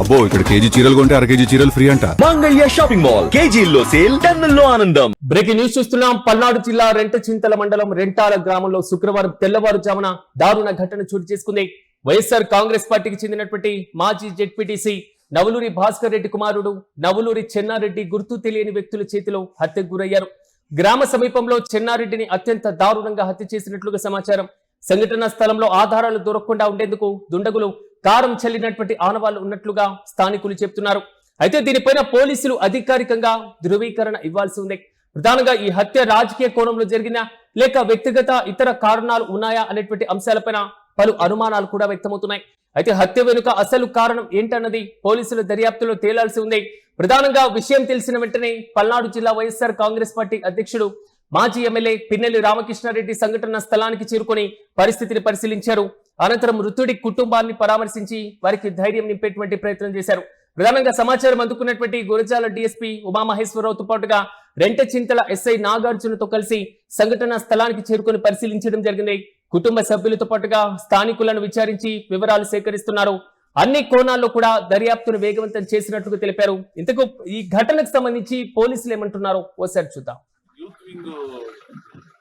అబ్బో ఇక్కడ కేజీ చీరలు కొంటే అర కేజీ చీరలు ఫ్రీ అంట. మంగళ్య షాపింగ్ మాల్ కేజీల్లో సేల్ టన్నుల్లో ఆనందం. బ్రేకింగ్ న్యూస్ చూస్తున్నాం. పల్నాడు జిల్లా రెంటచింతల మండలం రెంటాల గ్రామంలో శుక్రవారం తెల్లవారుజామున దారుణ ఘటన చోటు చేసుకుంది. వైఎస్ఆర్ కాంగ్రెస్ పార్టీకి చెందినటువంటి మాజీ జెడ్పీటీసీ నవలూరి భాస్కర్ రెడ్డి కుమారుడు నవలూరి చెన్నారెడ్డి గుర్తు తెలియని వ్యక్తుల చేతిలో హత్యకు గురయ్యారు. గ్రామ సమీపంలో చెన్నారెడ్డిని అత్యంత దారుణంగా హత్య చేసినట్లుగా సమాచారం. సంఘటనా స్థలంలో ఆధారాలు దొరకకుండా ఉండేందుకు దుండగులు కారం చల్లినటువంటి ఆనవాళ్లు ఉన్నట్లుగా స్థానికులు చెప్తున్నారు. అయితే దీనిపైన పోలీసులు అధికారికంగా ధృవీకరణ ఇవ్వాల్సి ఉంది. ప్రధానంగా ఈ హత్య రాజకీయ కోణంలో జరిగినా లేక వ్యక్తిగత ఇతర కారణాలు ఉన్నాయా అనేటువంటి అంశాలపైన పలు అనుమానాలు కూడా వ్యక్తమవుతున్నాయి. అయితే హత్య వెనుక అసలు కారణం ఏంటన్నది పోలీసుల దర్యాప్తులో తేలాల్సి ఉంది. ప్రధానంగా విషయం తెలిసిన వెంటనే పల్నాడు జిల్లా వైఎస్ఆర్ కాంగ్రెస్ పార్టీ అధ్యక్షుడు మాజీ ఎమ్మెల్యే పిన్నెల్లి రామకృష్ణారెడ్డి సంఘటన స్థలానికి చేరుకొని పరిస్థితిని పరిశీలించారు. అనంతరం మృతుడి కుటుంబాన్ని పరామర్శించి వారికి ధైర్యం నింపేటువంటి ప్రయత్నం చేశారు. ప్రధానంగా సమాచారం అందుకున్నటువంటి గురజాల డీఎస్పీ ఉమామహేశ్వరరావుతో పాటుగా రెంటచింతల ఎస్ఐ నాగార్జునతో కలిసి సంఘటన స్థలానికి చేరుకొని పరిశీలించడం జరిగింది. కుటుంబ సభ్యులతో పాటుగా స్థానికులను విచారించి వివరాలు సేకరిస్తున్నారు. అన్ని కోణాల్లో కూడా దర్యాప్తును వేగవంతం చేసినట్లుగా తెలిపారు. ఇంతకు ఈ ఘటనకు సంబంధించి పోలీసులు ఏమంటున్నారో ఓసారి చూద్దాం.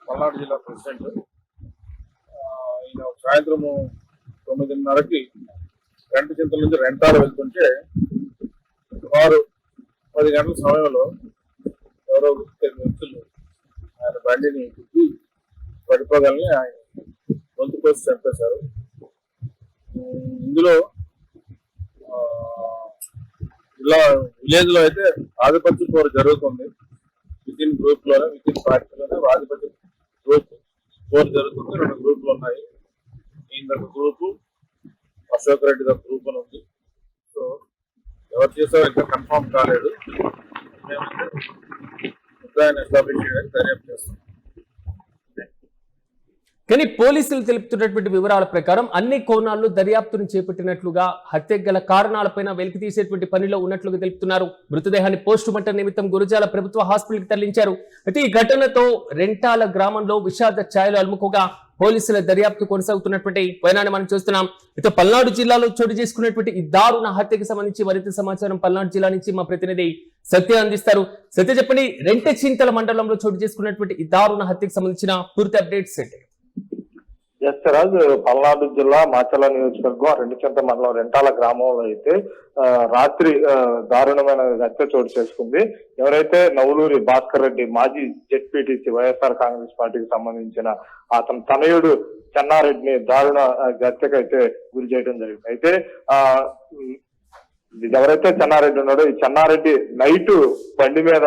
పల్నాడు జిల్లా ప్రెసిడెంట్ ఈయన సాయంత్రం 9:30కి రెంటచింతల నుంచి రెంటాల వెళ్తుంటే సుమారు 10 గంటల సమయంలో ఎవరో వ్యక్తులు ఆయన బండిని తిప్పి పడిపోగలని ఆయన గొంతు కోసి చంపేశారు. ఇందులో ఇలా విలేజ్ లో అయితే ఆధిపత్య పోరు జరుగుతుంది. వితిన్ గ్రూప్ లోనే వితిన్ పార్టీలోనే ఆధిపత్య గ్రూప్ పోరు జరుగుతుంది. 2 గ్రూపులు ఉన్నాయి. ఈయన గ్రూపు అశోక్ రెడ్డి గ్రూప్ అని ఉంది. సో ఎవరు చేసారో ఇంకా కన్ఫర్మ్ కాలేదు. మేమైతే ఎస్టాబ్లిష్ చేయడానికి దర్యాప్తు చేస్తాం. కానీ పోలీసులు తెలుపుతున్నటువంటి వివరాల ప్రకారం అన్ని కోణాల్లో దర్యాప్తును చేపట్టినట్లుగా హత్య గల కారణాలపైన వెలికి తీసేటువంటి పనిలో ఉన్నట్లుగా తెలుపుతున్నారు. మృతదేహాన్ని పోస్టు మార్టం నిమిత్తం గురజాల ప్రభుత్వ హాస్పిటల్కి తరలించారు. అయితే ఈ ఘటనతో రెంటాల గ్రామంలో విషాద ఛాయలు అలుముకోగా పోలీసుల దర్యాప్తు కొనసాగుతున్నటువంటి వైనాన్ని మనం చూస్తున్నాం. అయితే పల్నాడు జిల్లాలో చోటు చేసుకున్నటువంటి ఈ దారుణ హత్యకి సంబంధించి మరింత సమాచారం పల్నాడు జిల్లా నుంచి మా ప్రతినిధి సత్య అందిస్తారు. సత్య, చెప్పండి, రెంటచింతల మండలంలో చోటు చేసుకున్నటువంటి ఈ దారుణ హత్యకి సంబంధించిన పూర్తి అప్డేట్స్ ఏంటి? ఎస్ రాజ్, పల్నాడు జిల్లా మాచర్ల నియోజకవర్గం రెంటచింతల మండలం రెంటాల గ్రామంలో అయితే రాత్రి దారుణమైన హత్య చోటు చేసుకుంది. ఎవరైతే నవలూరి భాస్కర్ రెడ్డి మాజీ జెడ్పీటీసీ వైఎస్ఆర్ కాంగ్రెస్ పార్టీకి సంబంధించిన అతని తనయుడు చెన్నారెడ్డిని దారుణ హత్యకు అయితే గురి చేయడం జరిగింది. అయితే ఎవరైతే చెన్నారెడ్డి ఉన్నాడో ఈ చెన్నారెడ్డి నైట్ బండి మీద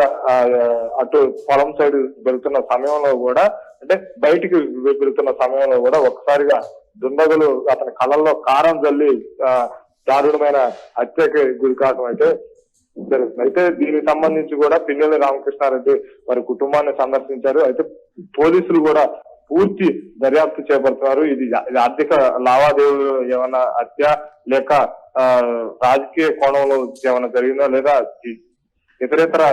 అటు పొలం సైడ్ వెళ్తున్న సమయంలో కూడా, అంటే బయటికి వెళ్తున్న సమయంలో కూడా ఒక్కసారిగా దుండగులు అతని కళ్ళల్లో కారం జల్లి దారుణమైన హత్యకి గురి కావడం అయితే జరుగుతుంది. అయితే దీనికి సంబంధించి కూడా పిన్నెల్లి రామకృష్ణారెడ్డి వారి కుటుంబాన్ని సందర్శించారు. అయితే పోలీసులు కూడా పూర్తి దర్యాప్తు చేపడుతున్నారు. ఇది ఆర్థిక లావాదేవీలు ఏమైనా హత్య లేక రాజకీయ కోణంలో ఏమైనా జరిగిందా లేదా ఇతరేతర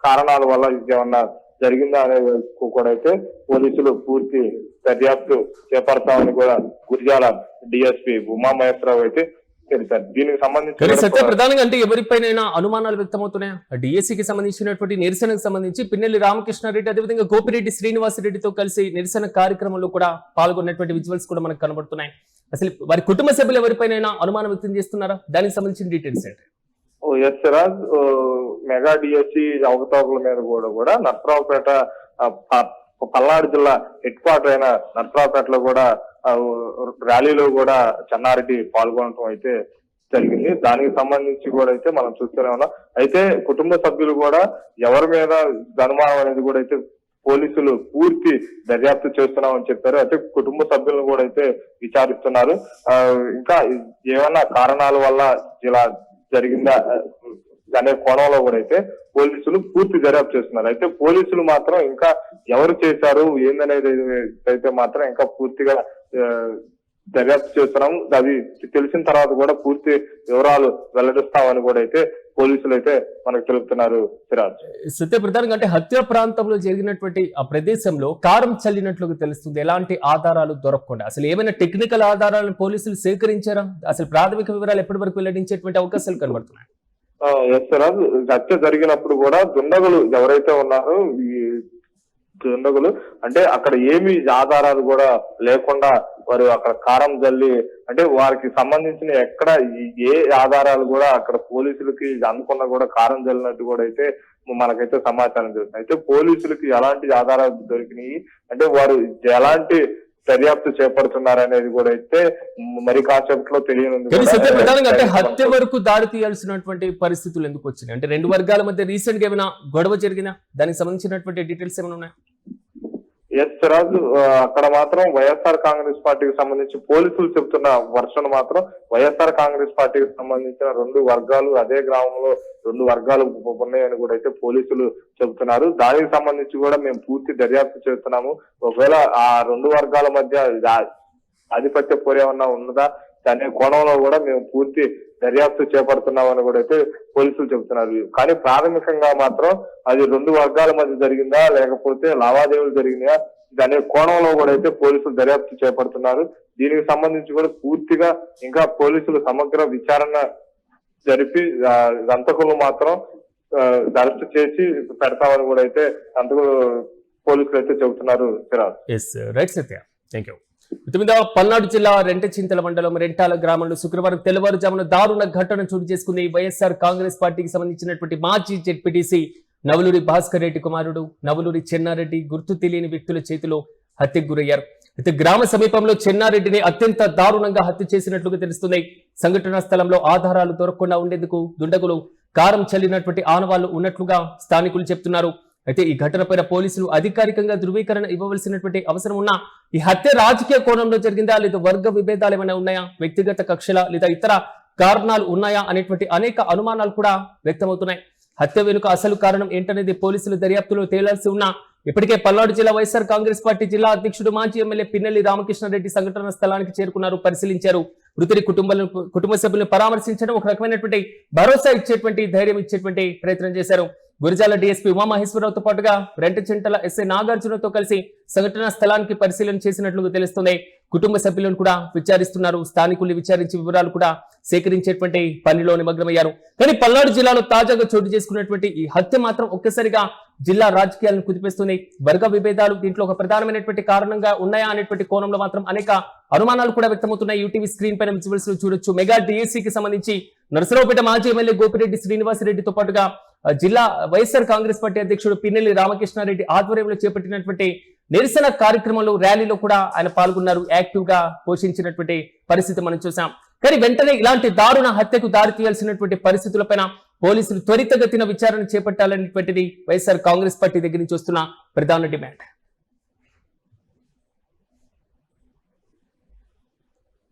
కారణాల వల్ల ఏమన్నా జరిగిందా అనేది కూడా అయితే పోలీసులు పూర్తి దర్యాప్తు చేపడతామని కూడా గురజాల డిఎస్పీ ఉమామహేశ్వరరావు అయితే తెలిపారు. దీనికి సంబంధించి ప్రధానంగా అంటే ఎవరిపైన అనుమానాలు వ్యక్తమవుతున్నాయి. డిఎస్సీకి సంబంధించినటువంటి నిరసనకు సంబంధించి పిన్నెల్లి రామకృష్ణారెడ్డి అదేవిధంగా గోపిరెడ్డి శ్రీనివాసరెడ్డితో కలిసి నిరసన కార్యక్రమంలో కూడా పాల్గొన్నటువంటి విజువల్స్ కూడా మనకు కనబడుతున్నాయి. అసలు వారి కుటుంబ సభ్యులు ఎవరిపైన అనుమానం వ్యక్తం చేస్తున్నారా? దానికి సంబంధించిన డీటెయిల్స్ ఏంటి? ఎస్ రాజ్, మెగా డిఎస్సీ అవకతవకల మీద కూడా నర్సరావుపేట పల్నాడు జిల్లా హెడ్ క్వార్టర్ అయిన నర్సరావుపేటలో కూడా ర్యాలీలో కూడా చెన్నారెడ్డి పాల్గొనడం అయితే జరిగింది. దానికి సంబంధించి కూడా అయితే మనం చూస్తూనే ఉన్నాం. అయితే కుటుంబ సభ్యులు కూడా ఎవరి మీద అనుమానం అనేది కూడా అయితే పోలీసులు పూర్తి దర్యాప్తు చేస్తున్నామని చెప్పారు. అయితే కుటుంబ సభ్యులను కూడా అయితే విచారిస్తున్నారు. ఇంకా ఏమైనా కారణాల వల్ల ఇలా జరిగిందా అనే కోణంలో కూడా అయితే పోలీసులు పూర్తి దర్యాప్తు చేస్తున్నారు. అయితే పోలీసులు మాత్రం ఇంకా ఎవరు చేశారు ఏందనేది అయితే మాత్రం ఇంకా పూర్తిగా దర్యాప్తు చేస్తున్నాం. అది తెలిసిన తర్వాత కూడా పూర్తి వివరాలు వెల్లడిస్తామని కూడా అయితే పోలీసులు అయితే మనకు తెలుపుతున్నారు సిరాజ్. సత్య ప్రధానంగా అంటే హత్య ప్రాంతంలో జరిగినటువంటి ఆ ప్రదేశంలో కారం చల్లినట్లుగా తెలుస్తుంది. ఎలాంటి ఆధారాలు దొరకకుండా అసలు ఏమైనా టెక్నికల్ ఆధారాలను పోలీసులు సేకరించారా? అసలు ప్రాథమిక వివరాలు ఎప్పటి వరకు వెల్లడించేటువంటి అవకాశాలు కనబడుతున్నాయి? ఎస్ సిరాజ్, హత్య జరిగినప్పుడు కూడా దుండగులు ఎవరైతే ఉన్నారో ఈ దుండగులు అంటే అక్కడ ఏమి ఆధారాలు కూడా లేకుండా వారు అక్కడ కారం జల్లి అంటే వారికి సంబంధించిన ఎక్కడ ఏ ఆధారాలు కూడా అక్కడ పోలీసులకి అందుకున్నా కూడా కారం జల్లినట్టు కూడా అయితే మనకైతే సమాచారం దొరికింది. అయితే పోలీసులకి ఎలాంటి ఆధారాలు దొరికినాయి అంటే వారు ఎలాంటి దర్యాప్తు చేపడుతున్నారు అనేది కూడా అయితే మరి కాసేపట్లో తెలియనుంది. అంటే హత్య వరకు దాడి తీయాల్సినటువంటి పరిస్థితులు ఎందుకు వచ్చినాయి? అంటే రెండు వర్గాల మధ్య రీసెంట్ గా ఏమైనా గొడవ జరిగినా దానికి సంబంధించినటువంటి డీటెయిల్స్ ఏమైనా ఉన్నాయి? ఎస్ రాజు, అక్కడ మాత్రం వైఎస్ఆర్ కాంగ్రెస్ పార్టీకి సంబంధించి పోలీసులు చెబుతున్న వర్షన్ మాత్రం వైఎస్ఆర్ కాంగ్రెస్ పార్టీకి సంబంధించిన రెండు వర్గాలు అదే గ్రామంలో రెండు వర్గాలు ఉన్నాయని కూడా అయితే పోలీసులు చెబుతున్నారు. దానికి సంబంధించి కూడా మేము పూర్తి దర్యాప్తు చేస్తున్నాము. ఒకవేళ ఆ రెండు వర్గాల మధ్య ఆధిపత్య పోరేమన్నా ఉన్నదా అనే కోణంలో కూడా మేము పూర్తి దర్యాప్తు చేపడుతున్నామని కూడా అయితే పోలీసులు చెబుతున్నారు. కానీ ప్రాథమికంగా మాత్రం అది రెండు వర్గాల మధ్య జరిగిందా లేకపోతే లావాదేవీలు జరిగినాయా అనే కోణంలో కూడా అయితే పోలీసులు దర్యాప్తు చేపడుతున్నారు. దీనికి సంబంధించి కూడా పూర్తిగా ఇంకా పోలీసులు సమగ్ర విచారణ జరిపి హంతకులు మాత్రం అరెస్ట్ చేసి పెడతామని కూడా అయితే హంతకులు పోలీసులు అయితే చెబుతున్నారు. Right Satya, thank you. మీద పల్నాడు జిల్లా రెంటచింతల మండలం రెంటాల గ్రామంలో శుక్రవారం తెల్లవారుజామున దారుణ ఘటన చోటు చేసుకుంది. వైఎస్ఆర్ కాంగ్రెస్ పార్టీకి సంబంధించినటువంటి మాజీ జెడ్పీటీసీ నవలూరి భాస్కర్ రెడ్డి కుమారుడు నవలూరి చెన్నారెడ్డి గుర్తు తెలియని వ్యక్తుల చేతిలో హత్యకు గురయ్యారు. అయితే గ్రామ సమీపంలో చెన్నారెడ్డిని అత్యంత దారుణంగా హత్య చేసినట్లుగా తెలుస్తుంది. సంఘటనా స్థలంలో ఆధారాలు దొరకకుండా ఉండేందుకు దుండగులు కారం చల్లినటువంటి ఆనవాళ్లు ఉన్నట్లుగా స్థానికులు చెప్తున్నారు. అయితే ఈ ఘటనపైన పోలీసులు అధికారికంగా ధృవీకరణ ఇవ్వవలసినటువంటి అవసరం ఉన్నా ఈ హత్య రాజకీయ కోణంలో జరిగిందా లేదా వర్గ విభేదాలు ఏమైనా ఉన్నాయా, వ్యక్తిగత కక్షల లేదా ఇతర కారణాలు ఉన్నాయా అనేటువంటి అనేక అనుమానాలు కూడా వ్యక్తమవుతున్నాయి. హత్య వెనుక అసలు కారణం ఏంటనేది పోలీసులు దర్యాప్తులో తేలాల్సి ఉన్నా ఇప్పటికే పల్నాడు జిల్లా వైఎస్ఆర్ కాంగ్రెస్ పార్టీ జిల్లా అధ్యక్షుడు మాజీ ఎమ్మెల్యే పిన్నెల్లి రామకృష్ణారెడ్డి సంఘటన స్థలానికి చేరుకున్నారు, పరిశీలించారు. మృతుడి కుటుంబ సభ్యులను పరామర్శించడం ఒక రకమైనటువంటి భరోసా ఇచ్చేటువంటి ధైర్యం ఇచ్చేటువంటి ప్రయత్నం చేశారు. గురిజాల డీఎస్పీ ఉమామహేశ్వరరావుతో పాటుగా రెంటచింతల ఎస్ఐ నాగార్జునతో కలిసి సంఘటనా స్థలానికి పరిశీలన చేసినట్లుగా తెలుస్తుంది. కుటుంబ సభ్యులను కూడా విచారిస్తున్నారు. స్థానికుల్ని విచారించి వివరాలు కూడా సేకరించేటువంటి పనిలో నిమగ్నమయ్యారు. కానీ పల్నాడు జిల్లాలో తాజాగా చోటు చేసుకున్నటువంటి ఈ హత్య మాత్రం ఒక్కసారిగా జిల్లా రాజకీయాలను కుదిపేస్తుంది. వర్గ విభేదాలు దీంట్లో ఒక ప్రధానమైనటువంటి కారణంగా ఉన్నాయా అనేటువంటి కోణంలో మాత్రం అనేక అనుమానాలు కూడా వ్యక్తమవుతున్నాయి. యూటీవీ స్క్రీన్ పైన విజువల్స్ లో చూడొచ్చు. మెగా డిఎస్సీకి సంబంధించి నరసరావుపేట మాజీ ఎమ్మెల్యే గోపిరెడ్డి శ్రీనివాసరెడ్డితో పాటుగా జిల్లా వైఎస్ఆర్ కాంగ్రెస్ పార్టీ అధ్యక్షుడు పిన్నెల్లి రామకృష్ణారెడ్డి ఆధ్వర్యంలో చేపట్టినటువంటి నిరసన కార్యక్రమంలో ర్యాలీలో కూడా ఆయన పాల్గొన్నారు. యాక్టివ్ గా పోషించినటువంటి పరిస్థితి మనం చూసాం. కానీ వెంటనే ఇలాంటి దారుణ హత్యకు దారి తీయాల్సినటువంటి పరిస్థితులపైన పోలీసులు త్వరితగతిన విచారణ చేపట్టాలనేటువంటిది వైఎస్ఆర్ కాంగ్రెస్ పార్టీ దగ్గర నుంచి వస్తున్న ప్రధాన డిమాండ్.